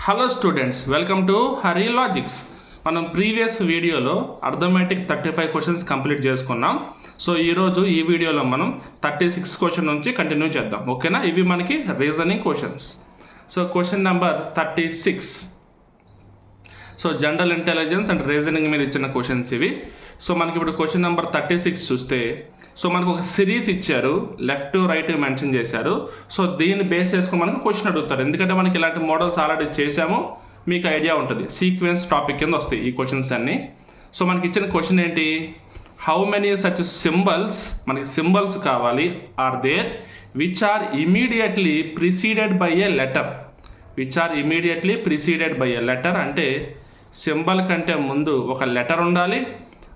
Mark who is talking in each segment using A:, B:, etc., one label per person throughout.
A: Hello students, welcome to Hari logics. మనం previous వీడియోలో arithmetic 35 questions complete చేసుకున్నాం. సో ఈరోజు ఈ వీడియోలో మనం 36 క్వశ్చన్ నుంచి కంటిన్యూ చేద్దాం. ఓకేనా? ఇవి మనకి reasoning questions. So question number 36. So general intelligence and reasoning మీద ఇచ్చిన క్వశ్చన్స్ ఇవి. సో మనకి ఇప్పుడు క్వశ్చన్ నెంబర్ 36 చూస్తే, సో మనకు ఒక సిరీస్ ఇచ్చారు, లెఫ్ట్ రైట్ మెన్షన్ చేశారు. సో దీన్ని బేస్ చేసుకుని మనకు క్వశ్చన్ అడుగుతారు. ఎందుకంటే మనకి ఇలాంటి మోడల్స్ ఆల్రెడీ చేసాము, మీకు ఐడియా ఉంటుంది. సీక్వెన్స్ టాపిక్ కింద వస్తాయి ఈ క్వశ్చన్స్ అన్నీ. సో మనకి ఇచ్చిన క్వశ్చన్ ఏంటి? హౌ మెనీ సచ్ సింబల్స్, మనకి సింబల్స్ కావాలి, are there which are immediately preceded by a letter. Which are immediately preceded by a letter అంటే సింబల్ కంటే ముందు ఒక లెటర్ ఉండాలి,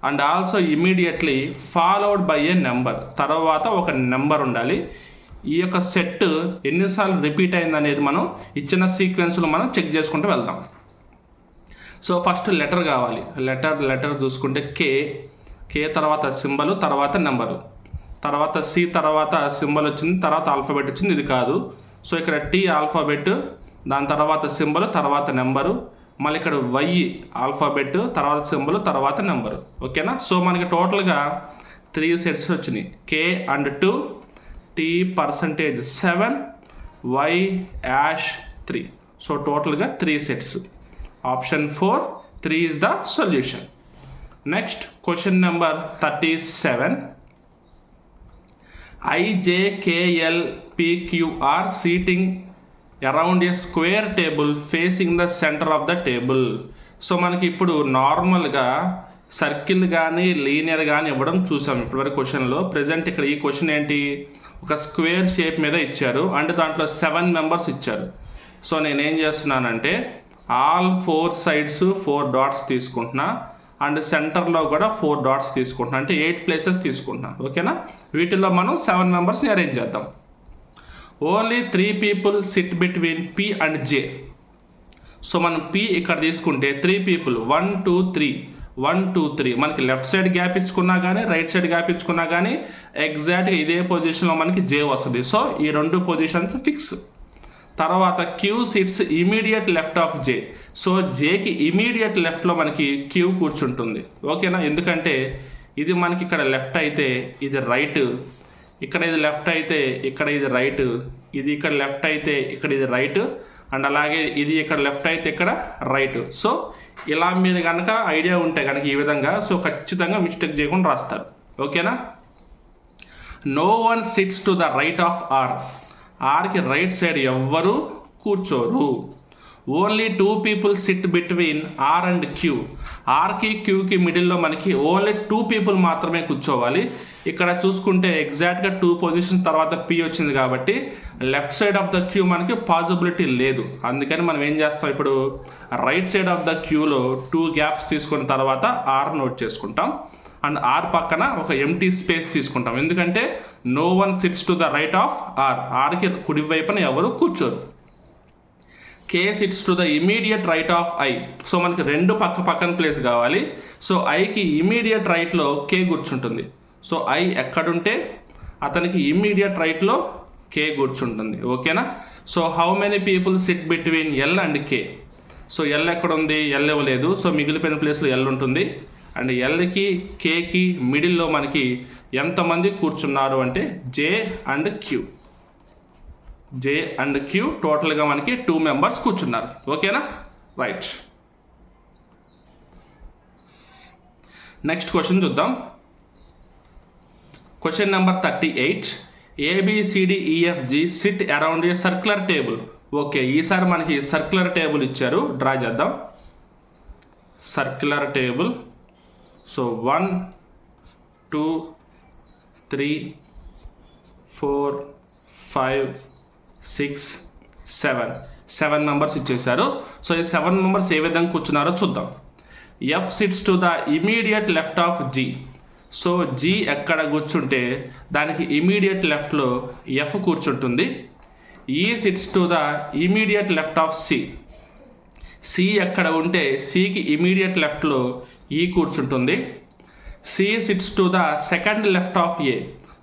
A: and also immediately followed by a number, తర్వాత ఒక నెంబర్ ఉండాలి. ఈ యొక్క సెట్ ఎన్నిసార్లు రిపీట్ అయింది అనేది మనం ఇచ్చిన సీక్వెన్స్లో మనం చెక్ చేసుకుంటూ వెళ్దాం. సో ఫస్ట్ లెటర్ కావాలి. లెటర్ చూసుకుంటే కే తర్వాత సింబల్, తర్వాత నెంబరు, తర్వాత సి తర్వాత సింబల్ వచ్చింది, తర్వాత ఆల్ఫాబెట్ వచ్చింది. ఇది కాదు. సో ఇక్కడ టీ ఆల్ఫాబెట్, దాని తర్వాత సింబల్, తర్వాత నెంబరు, మళ్ళీ ఇక్కడ వై ఆల్ఫాబెట్, తర్వాత సింబల్, తర్వాత నెంబరు. ఓకేనా? సో మనకి టోటల్గా 3 సెట్స్ వచ్చినాయి. K and 2, T percentage 7, Y hash 3. So టోటల్గా 3 sets. Option 4, 3 is the solution. Next question number 37. IJKLPQR sitting around a square table facing the centre of the table. So మనకి ఇప్పుడు నార్మల్గా circle కానీ linear కానీ ఇవ్వడం చూసాం ఇప్పటివరకు క్వశ్చన్లో. ప్రజెంట్ ఇక్కడ ఈ క్వశ్చన్ ఏంటి? ఒక స్క్వేర్ షేప్ మీద ఇచ్చారు, అండ్ దాంట్లో 7 మెంబర్స్ ఇచ్చారు. సో నేనేం చేస్తున్నానంటే ఆల్ 4 సైడ్స్ 4 డాట్స్ తీసుకుంటున్నా, అండ్ సెంటర్లో కూడా 4 డాట్స్ తీసుకుంటున్నా, అంటే 8 ప్లేసెస్ తీసుకుంటున్నా. ఓకేనా? వీటిల్లో మనం 7 మెంబర్స్ని అరేంజ్ చేద్దాం. Only 3 people sit between P and J. So మనం పి ఇక్కడ తీసుకుంటే 3 పీపుల్ 1 2 3 1 2 3. మనకి లెఫ్ట్ సైడ్ గ్యాప్ ఇచ్చుకున్నా కానీ రైట్ సైడ్ గ్యాప్ ఇచ్చుకున్నా కానీ ఎగ్జాక్ట్గా ఇదే పొజిషన్లో మనకి జే వస్తుంది. సో ఈ 2 పొజిషన్స్ ఫిక్స్. తర్వాత Q sits immediate left of J. So జేకి ఇమీడియట్ లెఫ్ట్లో మనకి క్యూ కూర్చుంటుంది. ఓకేనా? ఎందుకంటే ఇది మనకి ఇక్కడ లెఫ్ట్ అయితే ఇది రైట్, ఇక్కడ ఇది లెఫ్ట్ అయితే ఇక్కడ ఇది రైట్, ఇది ఇక్కడ లెఫ్ట్ అయితే ఇక్కడ ఇది రైట్, అండ్ అలాగే ఇది ఇక్కడ లెఫ్ట్ అయితే ఇక్కడ రైట్. సో ఇలా మీరు కనుక ఐడియా ఉంటే కనుక ఈ విధంగా, సో ఖచ్చితంగా మిస్టేక్ చేయకుండా రాస్తారు. ఓకేనా? No one sits to the right of R. ఆర్కి రైట్ సైడ్ ఎవ్వరు కూర్చోరు. Only 2 people sit between R and Q. ఆర్కి క్యూకి మిడిల్లో మనకి ఓన్లీ 2 పీపుల్ మాత్రమే కూర్చోవాలి. ఇక్కడ చూసుకుంటే ఎగ్జాక్ట్గా 2 పొజిషన్స్ తర్వాత పి వచ్చింది కాబట్టి left side of the Q మనకి పాసిబిలిటీ లేదు. అందుకని మనం ఏం చేస్తాం, ఇప్పుడు రైట్ సైడ్ ఆఫ్ ద క్యూలో 2 గ్యాప్స్ తీసుకున్న తర్వాత ఆర్ నోట్ చేసుకుంటాం, అండ్ ఆర్ పక్కన ఒక ఎంటీ స్పేస్ తీసుకుంటాం. ఎందుకంటే no one sits to the right of R. ఆర్కి కుడి వైపున ఎవరు కూర్చోరు. K sits to the immediate right of I. So మనకి 2 పక్కన ప్లేస్ కావాలి. సో ఐకి ఇమీడియట్ రైట్లో కే కూర్చుంటుంది. సో ఐ ఎక్కడుంటే అతనికి ఇమీడియట్ రైట్లో కే కూర్చుంటుంది. ఓకేనా? So how many people sit between L and K. So L ఎక్కడుంది? ఎల్ ఇవ్వలేదు. సో మిగిలిపోయిన ప్లేస్లో ఎల్ ఉంటుంది, అండ్ ఎల్కి కేకి మిడిల్లో మనకి ఎంతమంది కూర్చున్నారు అంటే J and Q. J and Q టోటల్గా మనకి 2 మెంబర్స్ కూర్చున్నారు. ఓకేనా? రైట్. నెక్స్ట్ క్వశ్చన్ చూద్దాం. Question number 38. ABCDEFG sit around a circular table. Okay, ఈసారి మనకి సర్క్యులర్ టేబుల్ ఇచ్చారు, డ్రా చేద్దాం. Circular table. సో 1 2 3 4 5 6 7 మెంబర్స్ ఇచ్చేసారు. సో ఈ 7 మెంబర్స్ ఏ విధంగా కూర్చున్నారో చూద్దాం. F sits to the immediate left of G. So G ఎక్కడ కూర్చుంటే దానికి ఇమీడియట్ లెఫ్ట్లో ఎఫ్ కూర్చుంటుంది. E sits to the immediate left of C. C ఎక్కడ ఉంటే సికి ఇమీడియట్ లెఫ్ట్లో ఈ కూర్చుంటుంది. C sits to the second left of A.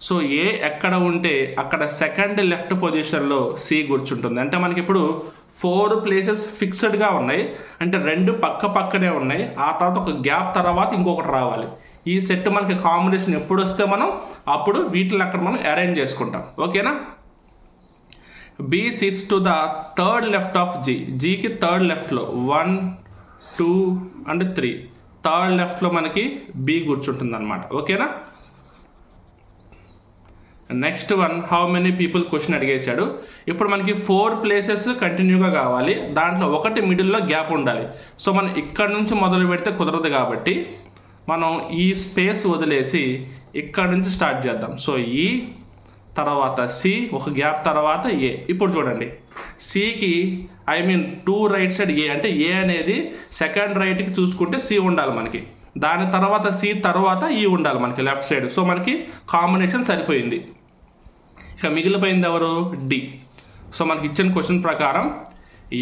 A: So A ఎక్కడ ఉంటే అక్కడ సెకండ్ లెఫ్ట్ పొజిషన్లో సి కూర్చుంటుంది. అంటే మనకి ఇప్పుడు 4 ప్లేసెస్ ఫిక్స్డ్గా ఉన్నాయి, అంటే 2 పక్క పక్కనే ఉన్నాయి, ఆ తర్వాత ఒక గ్యాప్ తర్వాత ఇంకొకటి రావాలి. ఈ సెట్ మనకి కాంబినేషన్ ఎప్పుడు వస్తే మనం అప్పుడు వీటిని అక్కడ మనం అరేంజ్ చేసుకుంటాం. ఓకేనా. B sits to the third left of G. జీకి థర్డ్ లెఫ్ట్లో 1, 2 అండ్ 3 థర్డ్ లెఫ్ట్లో మనకి బి కూర్చుంటుంది అనమాట. ఓకేనా. Next one, how many people question అడిగేశాడు. ఇప్పుడు మనకి 4 ప్లేసెస్ కంటిన్యూగా కావాలి, దాంట్లో ఒకటి మిడిల్లో గ్యాప్ ఉండాలి. సో మనం ఇక్కడ నుంచి మొదలు పెడితే కుదరదు కాబట్టి మనం ఈ స్పేస్ వదిలేసి ఇక్కడ నుంచి స్టార్ట్ చేద్దాం. సో ఈ తర్వాత సి, ఒక గ్యాప్ తర్వాత ఏ. ఇప్పుడు చూడండి, సికి 2 రైట్ సైడ్ ఏ, అంటే ఏ అనేది సెకండ్ రైట్కి చూసుకుంటే సి ఉండాలి మనకి, దాని తర్వాత సి తర్వాత ఈ ఉండాలి మనకి లెఫ్ట్ సైడ్. సో మనకి కాంబినేషన్ సరిపోయింది. ఇక మిగిలిపోయింది ఎవరు? డి. సో మనకి ఇచ్చిన క్వశ్చన్ ప్రకారం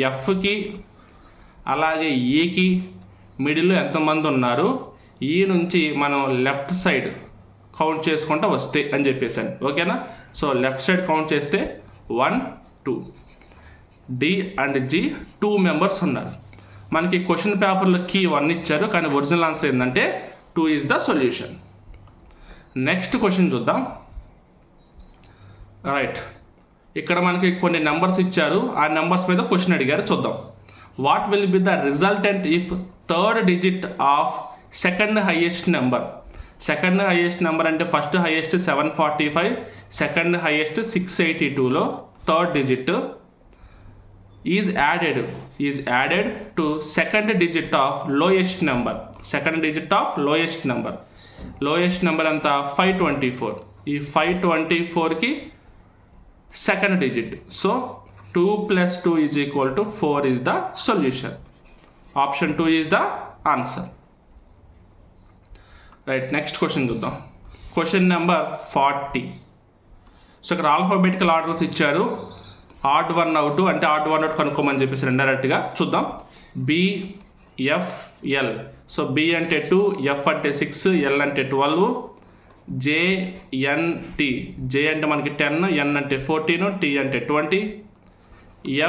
A: ఎఫ్కి అలాగే ఈకి మిడిల్లో ఎంతమంది ఉన్నారు, ఈ నుంచి మనం లెఫ్ట్ సైడ్ కౌంట్ చేసుకుంటూ వస్తే అని చెప్పేసాను. ఓకేనా. సో లెఫ్ట్ సైడ్ కౌంట్ చేస్తే 1, 2. డి అండ్ జి 2 మెంబర్స్ ఉన్నారు. మనకి క్వశ్చన్ పేపర్లో కీ 1 ఇచ్చారు, కానీ ఒరిజినల్ ఆన్సర్ ఏంటంటే 2 is the solution. Next question చూద్దాం. రైట్, ఇక్కడ మనకి కొన్ని నెంబర్స్ ఇచ్చారు, ఆ నెంబర్స్ మీద క్వశ్చన్ అడిగారు. చూద్దాం. What will be the resultant if third digit of second highest number. Second highest number అంటే ఫస్ట్ హైయెస్ట్ 745, సెకండ్ హైయెస్ట్ 682లో third digit is added to second digit of lowest number. Second digit of lowest number అంతా 524. ఈ 524కి second digit. So 2 + 2 = 4 is the solution. Option 2 is the answer. Right, next question చూద్దాం. Question number 40. So ఇక్కడ alphabetical orders ఇచ్చారు. Add 1 out అంటే add 1 out కనుక్కోమని చెప్పేసి ఇండైరెక్ట్గా చూద్దాం. BFL. సో B అంటే 2, F అంటే 6, L అంటే 12, JNT. J అంటే మనకి 10, N అంటే 14, T అంటే 20,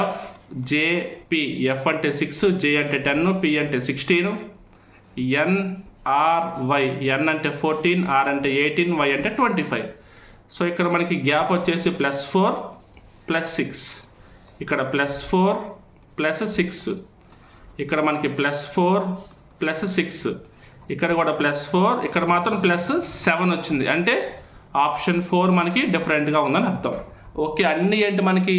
A: FJP. F అంటే 6, J అంటే 10, P అంటే 16, NRY. N అంటే 14, R అంటే 18, Y అంటే 25. సో ఇక్కడ మనకి గ్యాప్ వచ్చేసి +4 + 6, ఇక్కడ +4 + 6, ఇక్కడ మనకి +4 + 6, ఇక్కడ కూడా +4, ఇక్కడ మాత్రం +7 వచ్చింది. అంటే ఆప్షన్ 4 మనకి డిఫరెంట్గా ఉందని అర్థం. ఓకే, అన్నీ ఏంటి మనకి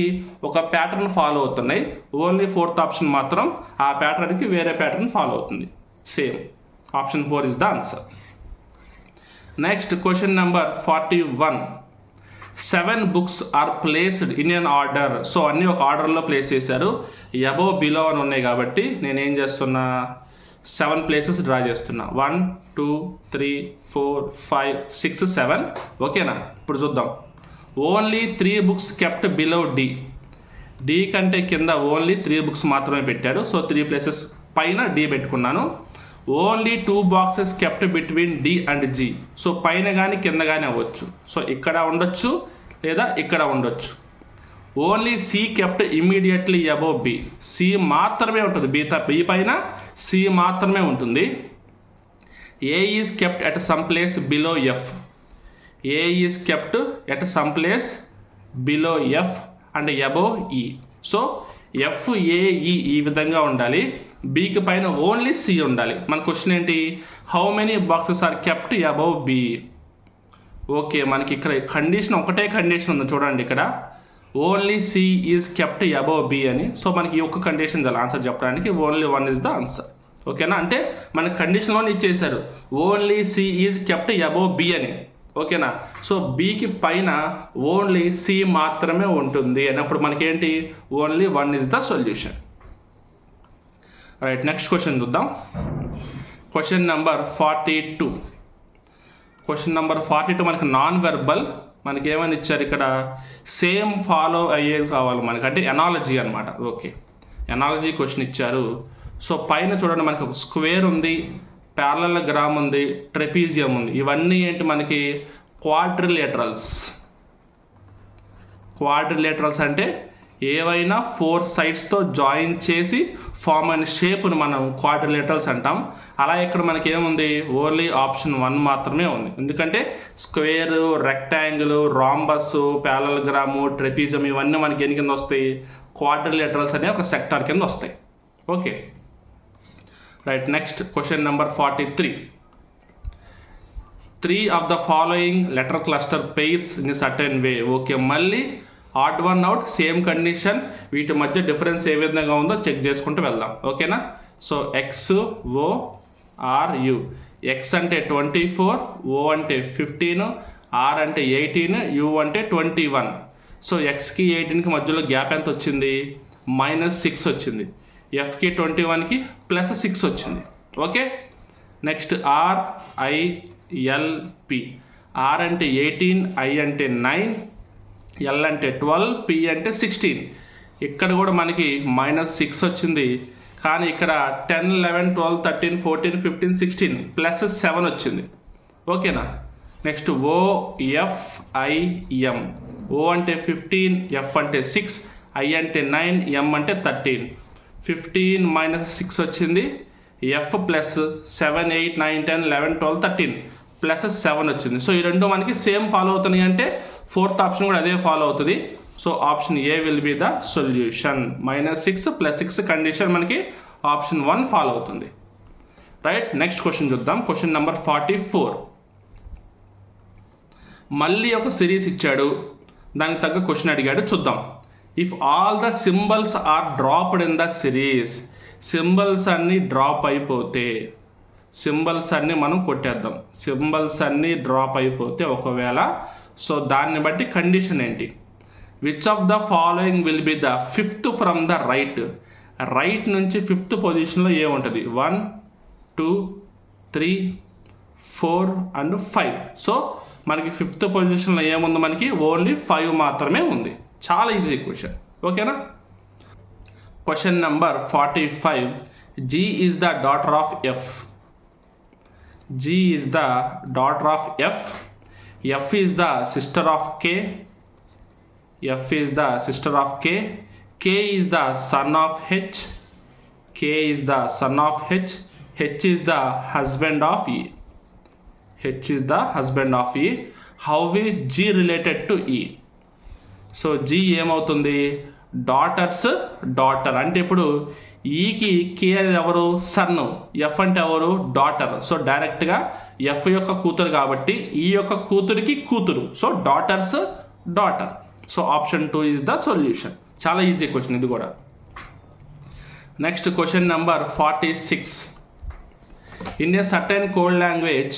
A: ఒక ప్యాటర్న్ ఫాలో అవుతున్నాయి, ఓన్లీ 4th ఆప్షన్ మాత్రం ఆ ప్యాటర్న్కి వేరే ప్యాటర్న్ ఫాలో అవుతుంది. Same. Option 4 is the answer. Next question number 41. 7 books are placed in an order. So అన్నీ ఒక ఆర్డర్లో ప్లేస్ చేశారు. అబోవ్ బిలో అని ఉన్నాయి కాబట్టి నేను ఏం చేస్తున్నా, 7 ప్లేసెస్ డ్రా చేస్తున్నా. 1, 2, 3, 4, 5, 6, 7. ఓకేనా. ఇప్పుడు చూద్దాం. Only 3 books kept below D. D కంటే కింద ఓన్లీ 3 books మాత్రమే పెట్టాడు. సో 3 ప్లేసెస్ పైన డి పెట్టుకున్నాను. Only 2 boxes kept between D and G. So పైన కానీ కింద కానీ అవ్వచ్చు. సో ఇక్కడ ఉండొచ్చు లేదా ఇక్కడ ఉండొచ్చు. Only C kept immediately above B. C మాత్రమే ఉంటుంది, బి పైన సి మాత్రమే ఉంటుంది. A is kept at some place below F. A is kept at some place below F and above E. So F, A E ఈ విధంగా ఉండాలి. బికి పైన only C ఉండాలి. మన క్వశ్చన్ ఏంటి, how many boxes are kept above B. Okay, మనకి ఇక్కడ condition ఒకటే కండిషన్ ఉంది చూడండి, ఇక్కడ only C is kept above B అని. సో మనకి ఈ ఒక్క కండిషన్ చాలు ఆన్సర్ చెప్పడానికి. Only 1 is the answer. ఓకేనా. అంటే మనకి కండిషన్లోనే ఇచ్చేశారు only C is kept above B అని. ఓకేనా. సో బికి పైన ఓన్లీ సి మాత్రమే ఉంటుంది అన్నప్పుడు మనకేంటి, only 1 is the solution. Right, next question చూద్దాం. Question number 42. క్వశ్చన్ నెంబర్ 42 మనకి నాన్ వెర్బల్. మనకి ఏమని ఇచ్చారు ఇక్కడ, సేమ్ ఫాలో అయ్యేది కావాలి మనకి, అంటే ఎనాలజీ అనమాట. ఓకే, ఎనాలజీ క్వశ్చన్ ఇచ్చారు. సో పైన చూడండి మనకి ఒక స్క్వేర్ ఉంది, ప్యారలలోగ్రామ్ ఉంది, ట్రెపీజియం ఉంది. ఇవన్నీ ఏంటి మనకి క్వాడ్రిలేటరల్స్ అంటే ఏవైనా 4 సైడ్స్తో జాయిన్ చేసి ఫామ్ అయిన షేప్ను మనం క్వాడ్రిలేటరల్స్ అంటాం. అలా ఇక్కడ మనకి ఏముంది, ఓన్లీ ఆప్షన్ 1 మాత్రమే ఉంది. ఎందుకంటే స్క్వేర్, రెక్టాంగిల్, రాంబస్, ప్యారలగ్రాము, ట్రెపిజం ఇవన్నీ మనకి ఎన్ని కింద వస్తాయి, క్వాడ్రిలేటరల్స్ అనే ఒక సెక్టార్ కింద వస్తాయి. Okay right. Next question number 43. 3 of the following letter cluster pairs in a certain way. Okay, మళ్ళీ odd one out, same condition. వీటి మధ్య డిఫరెన్స్ ఏ విధంగా ఉందో చెక్ చేసుకుంటూ వెళ్దాం. ఓకేనా. So XORU. ఎక్స్ అంటే 24, ఓ అంటే 15, ఆర్ అంటే 18, యూ అంటే 21. సో ఎక్స్కి 18కి మధ్యలో గ్యాప్ ఎంత వచ్చింది, -6 వచ్చింది. ఎఫ్కి 21కి +6 వచ్చింది. ఓకే. Next RILP. ఆర్ అంటే 18, ఐ అంటే 9, ఎల్ అంటే 12, పి అంటే 16. ఇక్కడ కూడా మనకి -6 వచ్చింది, కానీ ఇక్కడ 10, 11, 12, 13, 14, 15, 16 +7 వచ్చింది. ఓకేనా. Next OFIM. ఓ అంటే 15, ఎఫ్ అంటే 6, ఐ అంటే 9, ఎం అంటే 13. 15 - 6 వచ్చింది, ఎఫ్ +7, 8, 9, 10, 11, 12, 13 +7 వచ్చింది. సో ఈ రెండు మనకి సేమ్ ఫాలో అవుతున్నాయి అంటే 4th ఆప్షన్ కూడా అదే ఫాలో అవుతుంది. So option A will be the solution. -6 + 6 condition మనకి ఆప్షన్ 1 ఫాలో అవుతుంది. రైట్. నెక్స్ట్ క్వశ్చన్ చూద్దాం. Question number 44. మళ్ళీ ఒక సిరీస్ ఇచ్చాడు, దానికి తగ్గ క్వశ్చన్ అడిగాడు, చూద్దాం. If all the symbols are dropped in the series. Symbols అన్నీ డ్రాప్ అయిపోతే, సింబల్స్ అన్నీ మనం కొట్టేద్దాం. సింబల్స్ అన్నీ డ్రాప్ అయిపోతే ఒకవేళ, సో దాన్ని బట్టి కండిషన్ ఏంటి, which of the following will be the 5th from the right. Right నుంచి 5th పొజిషన్లో ఏముంటుంది, 1, 2, 3, 4 అండ్ 5. సో మనకి 5th పొజిషన్లో ఏముంది, మనకి ఓన్లీ 5 మాత్రమే ఉంది. చాలా ఈజీ క్వశ్చన్. ఓకేనా. Question number 45. G is the daughter of F. G is the daughter of F. F is the sister of K. F is the sister of K. K is the son of H. K is the son of H. H is the husband of E. H is the husband of E. How is G related to E? So G ఏమవుతుంది, daughters daughter. అంటే ఇప్పుడు ఈకి కే అనేది ఎవరు, sun, F అంటే ఎవరు, daughter. So డైరెక్ట్గా F యొక్క కూతురు కాబట్టి ఈ యొక్క కూతురికి కూతురు. So daughter's daughter. So option 2 is the solution. చాలా ఈజీ క్వశ్చన్ ఇది కూడా. Next question number 46. In a certain code language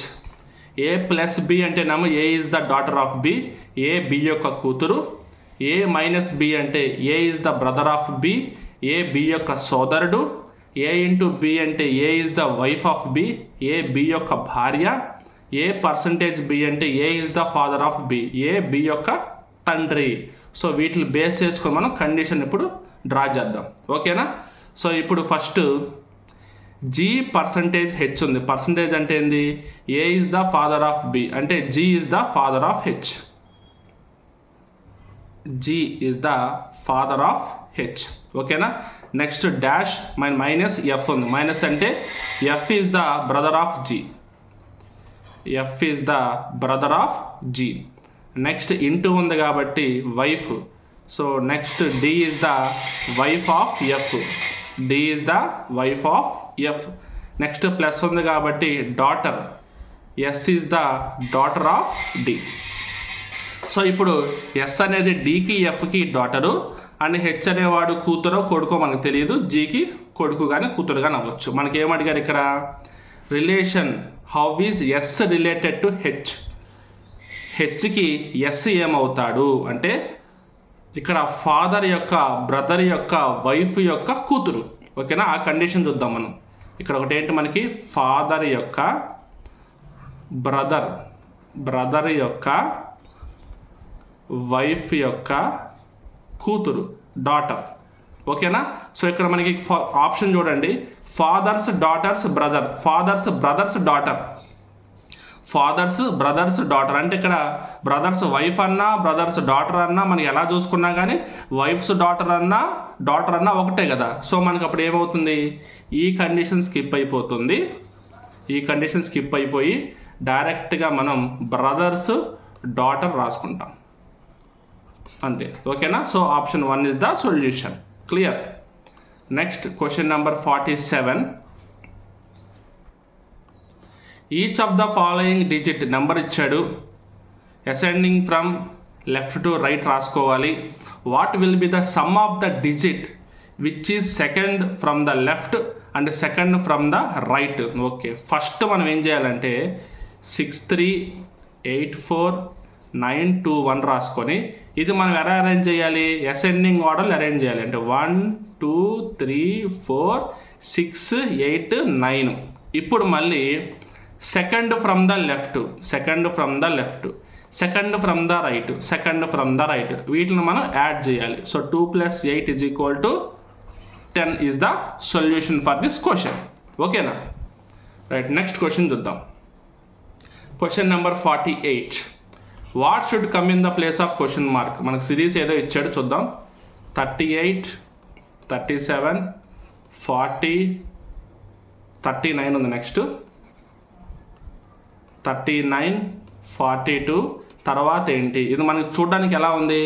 A: A + B అంటే నేమో A is the daughter of B, A B యొక్క కూతురు. A - B అంటే A is the brother of B, A B యొక్క సోదరుడు. A × B అంటే A is the wife of B, A B యొక్క భార్య. A% B అంటే A is the father of B, A B యొక్క తండ్రి. సో వీటిని బేస్ చేసుకొని మనం కండిషన్ ఇప్పుడు డ్రా చేద్దాం. ఓకేనా. సో ఇప్పుడు ఫస్ట్ G%H ఉంది. పర్సంటేజ్ అంటే ఏంది, A is the father of B అంటే G is the father of H. G is the father of H. ఓకేనా. నెక్స్ట్ డాష్ -F ఉంది. మైనస్ అంటే F is the brother of G. F is the brother of G. Next into ఉంది కాబట్టి wife. So next D is the wife of F. D is the wife of F. Next plus ఉంది కాబట్టి daughter. S is the daughter of D. So ఇప్పుడు yes అనేది డీకి ఎఫ్కి daughter and H అనేవాడు కూతురో కొడుకో మనకు తెలియదు. జీకి కొడుకు కానీ కూతురు కానీ అవ్వచ్చు. మనకి ఏమడిగారు ఇక్కడ, relation how is S related to H. హెచ్కి ఎస్ ఏమవుతాడు అంటే ఇక్కడ ఫాదర్ యొక్క బ్రదర్ యొక్క వైఫ్ యొక్క కూతురు. ఓకేనా. ఆ కండిషన్ చూద్దాం మనం. ఇక్కడ ఒకటి ఏంటి మనకి, ఫాదర్ యొక్క బ్రదర్ యొక్క వైఫ్ యొక్క కూతురు, డాటర్. ఓకేనా. సో ఇక్కడ మనకి ఆప్షన్ చూడండి, father's daughter's brother, father's brother's daughter. Father's, brother's, daughter. అంటే ఇక్కడ బ్రదర్స్ వైఫ్ అన్నా, బ్రదర్స్ డాటర్ అన్నా మనకి ఎలా చూసుకున్నా కానీ వైఫ్స్ డాటర్ అన్నా ఒకటే కదా. సో మనకి అప్పుడు ఏమవుతుంది, ఈ కండిషన్ స్కిప్ అయిపోతుంది. ఈ కండిషన్ స్కిప్ అయిపోయి డైరెక్ట్గా మనం బ్రదర్స్ డాటర్ రాసుకుంటాం అంతే. ఓకేనా. So option 1 is the solution. Clear. Next question number 47. Each of the following digit number ఇచ్చాడు, ascending from left to right రాసుకోవాలి. What will be the sum of the digit which is second from the left and second from the right. Okay, first మనం ఏం చేయాలంటే 638491 రాసుకొని ఇది మనం ఎలా arrange చేయాలి, అసెండింగ్ ఆర్డర్లో అరేంజ్ చేయాలి. అంటే 1 2 3 4 6 8 9. ఇప్పుడు మళ్ళీ second from the left, second from the left, second from the right, second from the right, వీటిని మనం యాడ్ చేయాలి. So 2 + 8 = 10 is the solution for this question. ఓకేనా. రైట్, నెక్స్ట్ క్వశ్చన్ చూద్దాం. Question number 48. What should come in the place of question mark. మనకు series ఏదో ఇచ్చాడు చూద్దాం. 38 37 40 39 ఉంది. నెక్స్ట్ 39 42 తర్వాత ఏంటి, ఇది మనకి చూడడానికి ఎలా ఉంది,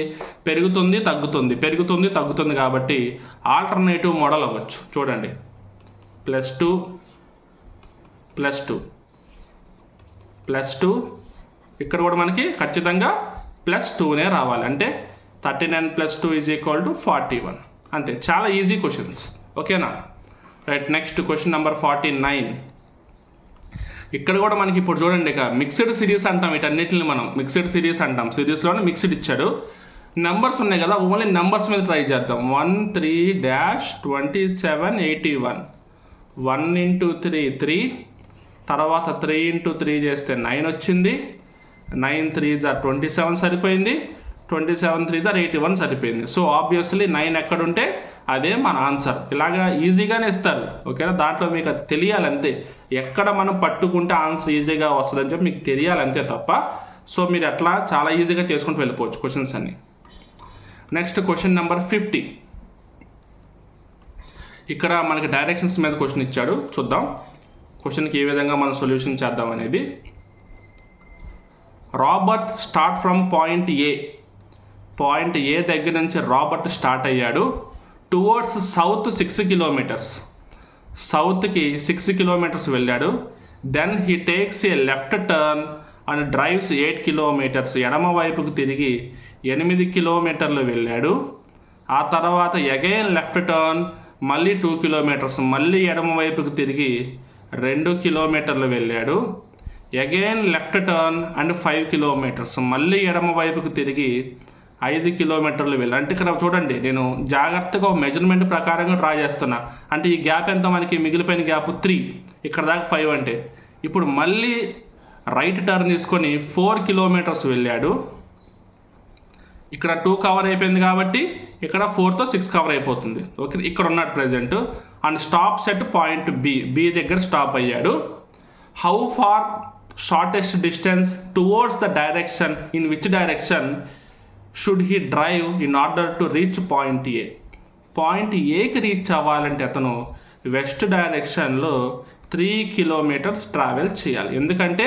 A: పెరుగుతుంది తగ్గుతుంది, పెరుగుతుంది తగ్గుతుంది కాబట్టి ఆల్టర్నేటివ్ మోడల్ అవ్వచ్చు. చూడండి, +2 +2 +2, ఇక్కడ కూడా మనకి ఖచ్చితంగా +2నే రావాలి. అంటే 39 + 2 = 41. అంతే, చాలా ఈజీ క్వశ్చన్స్. ఓకేనా. Right, next question number 49. ఇక్కడ కూడా మనకి ఇప్పుడు చూడండి, ఇక మిక్స్డ్ సిరీస్ అంటాం, వీటన్నిటిని మనం మిక్స్డ్ సిరీస్ అంటాం. సిరీస్లోనే మిక్స్డ్ ఇచ్చాడు, నెంబర్స్ ఉన్నాయి కదా, ఓన్లీ నెంబర్స్ మీద ట్రై చేద్దాం. 13-2781, 1 × 3 3, తర్వాత 3 × 3 చేస్తే 9 వచ్చింది, 9 × 3 = 27 సరిపోయింది, 27 × 3 = 81 సరిపోయింది. సో ఆబ్వియస్లీ 9 ఎక్కడుంటే అదే మన ఆన్సర్. ఇలాగా ఈజీగానే ఇస్తారు. ఓకేనా, దాంట్లో మీకు అది తెలియాలంతే, ఎక్కడ మనం పట్టుకుంటే ఆన్సర్ ఈజీగా వస్తుందని చెప్పి మీకు తెలియాలంతే తప్ప. సో మీరు అట్లా చాలా ఈజీగా చేసుకుంటూ వెళ్ళిపోవచ్చు క్వశ్చన్స్ అన్ని. Next question number 50. ఇక్కడ మనకి డైరెక్షన్స్ మీద క్వశ్చన్ ఇచ్చాడు, చూద్దాం క్వశ్చన్కి ఏ విధంగా మనం సొల్యూషన్ చేద్దాం అనేది. Robert start from point A. Point A దగ్గర నుంచి రాబర్ట్ స్టార్ట్ అయ్యాడు. టువర్డ్స్ సౌత్ 6 కిలోమీటర్స్, సౌత్కి 6 కిలోమీటర్స్ వెళ్ళాడు. Then he takes a left turn and drives 8 kilometres. ఎడమ వైపుకు తిరిగి 8 కిలోమీటర్లు వెళ్ళాడు. ఆ తర్వాత అగైన్ లెఫ్ట్ టర్న్, మళ్ళీ 2 కిలోమీటర్స్, మళ్ళీ ఎడమ వైపుకు తిరిగి 2 కిలోమీటర్లు వెళ్ళాడు. Again left turn and 5 kilometres, మళ్ళీ ఎడమ వైపుకు తిరిగి 5 కిలోమీటర్లు వెళ్ళి. అంటే ఇక్కడ చూడండి, నేను జాగ్రత్తగా మెజర్మెంట్ ప్రకారంగా డ్రా చేస్తున్నా. అంటే ఈ గ్యాప్ ఎంత, మనకి మిగిలిపోయిన గ్యాప్ 3, ఇక్కడ దాకా 5. అంటే ఇప్పుడు మళ్ళీ రైట్ టర్న్ తీసుకొని 4 కిలోమీటర్స్ వెళ్ళాడు. ఇక్కడ 2 కవర్ అయిపోయింది కాబట్టి ఇక్కడ 4తో 6 కవర్ అయిపోతుంది. ఓకే, ఇక్కడ ఉన్నాడు present. And stop set point B దగ్గర స్టాప్ అయ్యాడు. How far shortest distance towards the direction, in which direction should he drive in order to reach point A. పాయింట్ ఏకి రీచ్ అవ్వాలంటే అతను వెస్ట్ డైరెక్షన్లో 3 కిలోమీటర్స్ ట్రావెల్ చేయాలి. ఎందుకంటే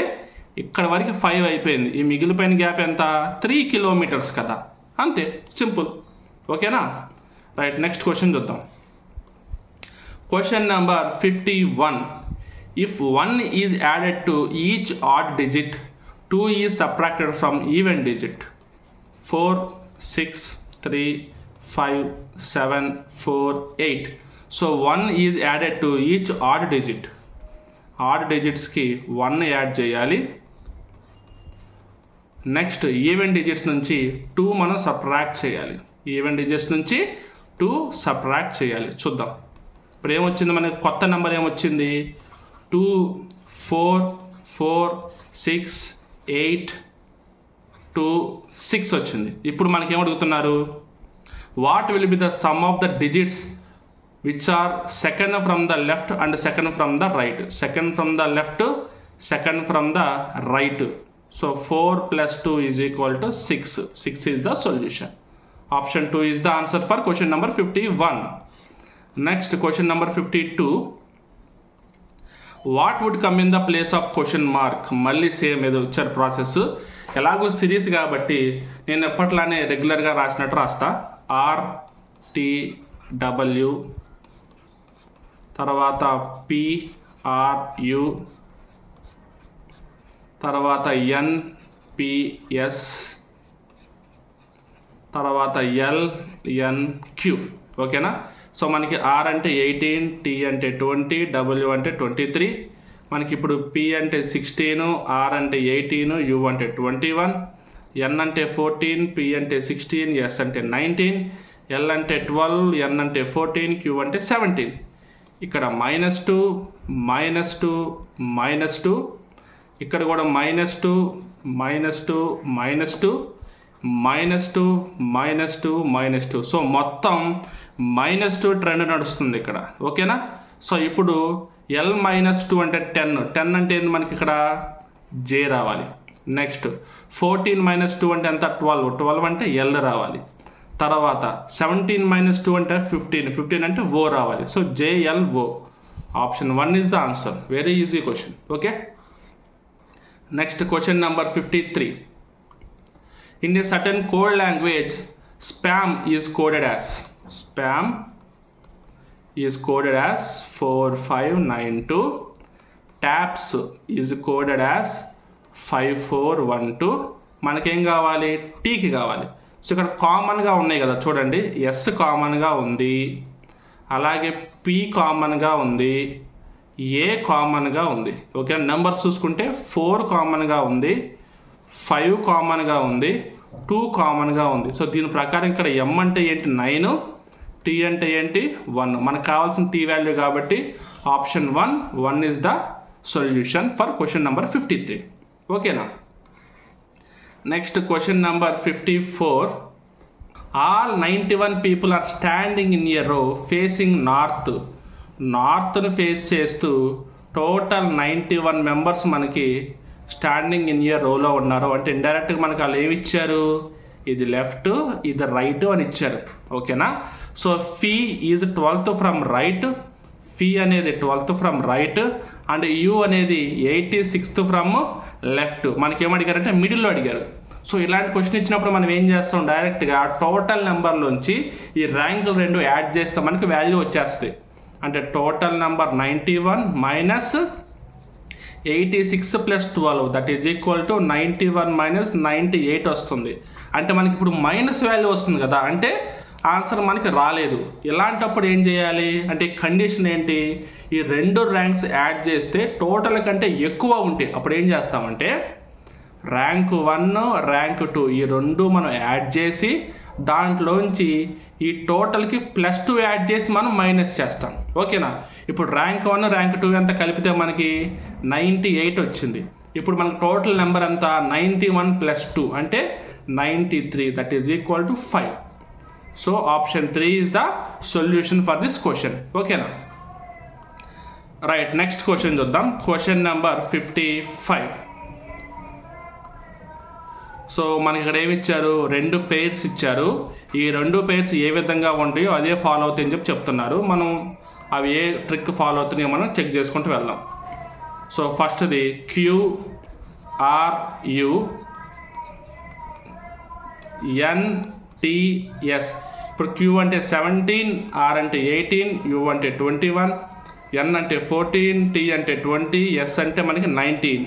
A: ఇక్కడ వరకు 5 అయిపోయింది, ఈ మిగిలిపోయిన గ్యాప్ ఎంత, 3 కిలోమీటర్స్ కదా. అంతే, సింపుల్. ఓకేనా. రైట్, నెక్స్ట్ క్వశ్చన్ చూద్దాం. Question number 51. If 1 is added to each odd digit, 2 is subtracted from even digit. 4 6 3 5 7 4 8. So 1 is added to each odd digit. Odd డిజిట్స్కి 1 యాడ్ చేయాలి. నెక్స్ట్ ఈవెన్ డిజిట్స్ నుంచి 2 మనం subtract చేయాలి. Even digits నుంచి 2 subtract చేయాలి. చూద్దాం ఇప్పుడు ఏమొచ్చింది, మనకి కొత్త నెంబర్ ఏమొచ్చింది, 2 4 4 6 8 2 6 వచ్చింది. ఇప్పుడు మనకి ఏమడుగుతున్నారు, what will be the sum of the digits which are second from the left and second from the right. Second from the left, second from the right. So 4 plus 2 is equal to 6. 6 is the solution. Option 2 is the answer for question number 51. Next, question number 52. What would come in the place of question mark? మళ్ళీ same ఏదో వచ్చారు process. ఎలాగో series కాబట్టి నేను ఎప్పట్లానే రెగ్యులర్గా రాసినట్టు రాస్తా. RTW తర్వాత PRU తర్వాత NPS తర్వాత LNQ. ఓకేనా? సో మనకి R అంటే 18, T అంటే 20, W అంటే 23. మనకి ఇప్పుడు P అంటే 16, R అంటే 18, U అంటే 21, N అంటే 14, P అంటే 16, S అంటే 19, L అంటే 12, N అంటే 14, Q అంటే 17. ఇక్కడ -2, -2, -2, ఇక్కడ కూడా -2, -2, -2, -2, -2, -2. సో మొత్తం -2 ట్రెండ్ నడుస్తుంది ఇక్కడ. ఓకేనా? సో ఇప్పుడు L-2 అంటే 10 అంటే ఏంది మనకి ఇక్కడ J రావాలి. నెక్స్ట్ 14 - 2 అంటే ఎంత 12 అంటే L రావాలి. తర్వాత 17 - 2 అంటే 15 అంటే O రావాలి. So JLO. Option 1 is the answer. Very easy question. Okay. Next question number 53. In a certain code language, spam is coded as 4592. Taps is coded as 5412. మనకేం కావాలి? టీకి కావాలి. సో ఇక్కడ కామన్గా ఉన్నాయి కదా చూడండి. ఎస్ కామన్గా ఉంది, అలాగే పి కామన్గా ఉంది, ఏ కామన్గా ఉంది. ఓకే. నెంబర్స్ చూసుకుంటే 4 కామన్గా ఉంది, 5 కామన్గా ఉంది, 2 కామన్గా ఉంది. సో దీని ప్రకారం ఇక్కడ M అంటే ఏంటి 9, T అంటే ఏంటి 1. మనకు కావాల్సిన T వాల్యూ కాబట్టి option 1 is the solution for question number 53. ఓకేనా? Next question number 54. All 91 people are standing in a row facing నార్త్ను ఫేస్ చేస్తూ టోటల్ 91 మెంబర్స్ మనకి స్టాండింగ్ ఇన్ ఏ రోలో ఉన్నారు. అంటే ఇండైరెక్ట్గా మనకు వాళ్ళు ఏమి ఇచ్చారు? ఇది లెఫ్ట్, ఇది రైట్ అని ఇచ్చారు. ఓకేనా? So fee is 12th from right, fee అనేది 12th from right, and you అనేది 86th ఫ్రమ్ లెఫ్ట్. మనకి ఏం అడిగారంటే మిడిల్లో అడిగారు. సో ఇలాంటి క్వశ్చన్ ఇచ్చినప్పుడు మనం ఏం చేస్తాం? డైరెక్ట్గా టోటల్ నెంబర్లోంచి ఈ ర్యాంకులు 2 యాడ్ చేస్తే మనకి వాల్యూ వచ్చేస్తుంది. అంటే total number 91 minus 86 plus 12 that is equal to 91 minus 98 వస్తుంది. అంటే మనకి ఇప్పుడు మైనస్ వాల్యూ వస్తుంది కదా, అంటే ఆన్సర్ మనకి రాలేదు. ఇలాంటప్పుడు ఏం చేయాలి అంటే కండిషన్ ఏంటి? ఈ 2 ర్యాంక్స్ యాడ్ చేస్తే టోటల్ కంటే ఎక్కువ ఉంటే అప్పుడు ఏం చేస్తామంటే ర్యాంక్ 1, ర్యాంక్ 2 ఈ 2 మనం యాడ్ చేసి దాంట్లోంచి ఈ టోటల్కి +2 యాడ్ చేసి మనం మైనస్ చేస్తాం. ఓకేనా? ఇప్పుడు ర్యాంక్ 1, ర్యాంక్ 2 ఎంత కలిపితే మనకి 98 వచ్చింది. ఇప్పుడు మనకు టోటల్ నెంబర్ ఎంత 91 + 2 అంటే 93 that is equal to 5. So option 3 is the solution for this question. ఓకేనా? రైట్. నెక్స్ట్ క్వశ్చన్ చూద్దాం. Question number 55. సో మనకి ఇక్కడ ఏమి ఇచ్చారు? 2 పెయిర్స్ ఇచ్చారు. ఈ 2 పెయిర్స్ ఏ విధంగా ఉంటాయో అదే ఫాలో అవుతాయని చెప్తున్నారు. మనం అవి ఏ ట్రిక్ ఫాలో అవుతున్నాయో మనం చెక్ చేసుకుంటూ వెళ్దాం. సో ఫస్ట్ది QRU NTS. ఇప్పుడు Q అంటే 17, R అంటే 18, U అంటే 21, N అంటే 14, T అంటే 20, S అంటే మనకి 19.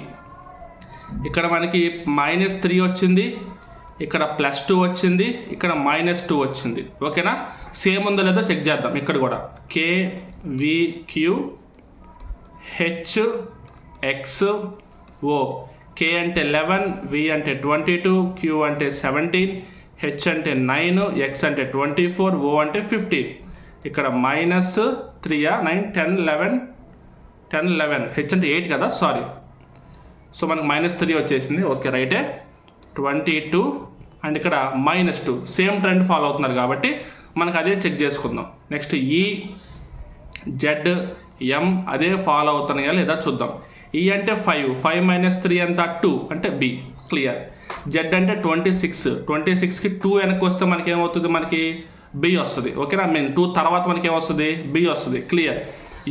A: ఇక్కడ మనకి -3 వచ్చింది, ఇక్కడ +2 వచ్చింది, ఇక్కడ -2 వచ్చింది. ఓకేనా? సేమ్ ఉందో లేదో చెక్ చేద్దాం. ఇక్కడ కూడా KVQ HXO. K అంటే 11, V అంటే 22, Q అంటే 17, H అంటే 9, X అంటే 24, O అంటే 15. ఇక్కడ -3 9 10 11 H అంటే 8 కదా, సారీ. సో మనకు -3 వచ్చేసింది. ఓకే, రైటే. 22 అండ్ ఇక్కడ -2 సేమ్ ట్రెండ్ ఫాలో అవుతున్నారు కాబట్టి మనకు అదే చెక్ చేసుకుందాం. నెక్స్ట్ EZM అదే ఫాలో అవుతున్నాయా లేదా చూద్దాం. ఈ అంటే 5, 5 మైనస్ 3 ఎంత 2 అంటే బి, క్లియర్. జెడ్ అంటే 26, 26కి 2 వెనక్కి వస్తే మనకి ఏమవుతుంది, మనకి బి వస్తుంది. ఓకేనా, మీన్ 2 తర్వాత మనకి ఏమొస్తుంది, బి వస్తుంది, క్లియర్.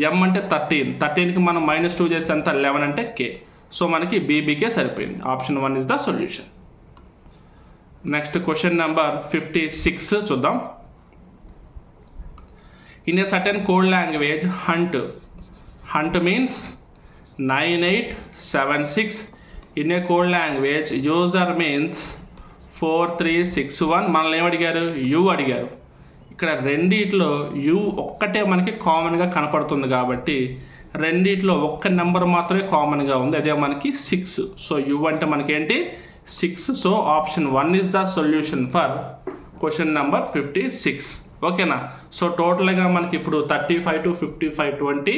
A: ఎం అంటే 13, 13కి మనం -2 చేస్తే ఎంత 11 అంటే కే. సో మనకి బీబీకే సరిపోయింది. Option 1 is the solution. Next question number 56 చూద్దాం. In a certain code language hunt means 9876. In a code language user means 4361. మనల్ని ఏమడిగారు, యు అడిగారు. ఇక్కడ రెండిట్లో యు ఒక్కటే మనకి కామన్గా కనపడుతుంది కాబట్టి రెండిట్లో ఒక్క నెంబర్ మాత్రమే కామన్గా ఉంది, అదే మనకి 6. సో యు అంటే మనకి ఏంటి 6. So option 1 is the solution for question number 56. ఓకేనా. సో టోటల్గా మనకి ఇప్పుడు 35 to 55 20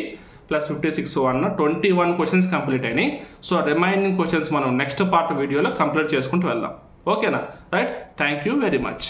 A: ప్లస్ 56 21 క్వశ్చన్స్ కంప్లీట్ అయినాయి. సో రిమైనింగ్ క్వశ్చన్స్ మనం నెక్స్ట్ పార్ట్ వీడియోలో కంప్లీట్ చేసుకుంటూ వెళ్దాం. ఓకేనా, right. Thank you very much.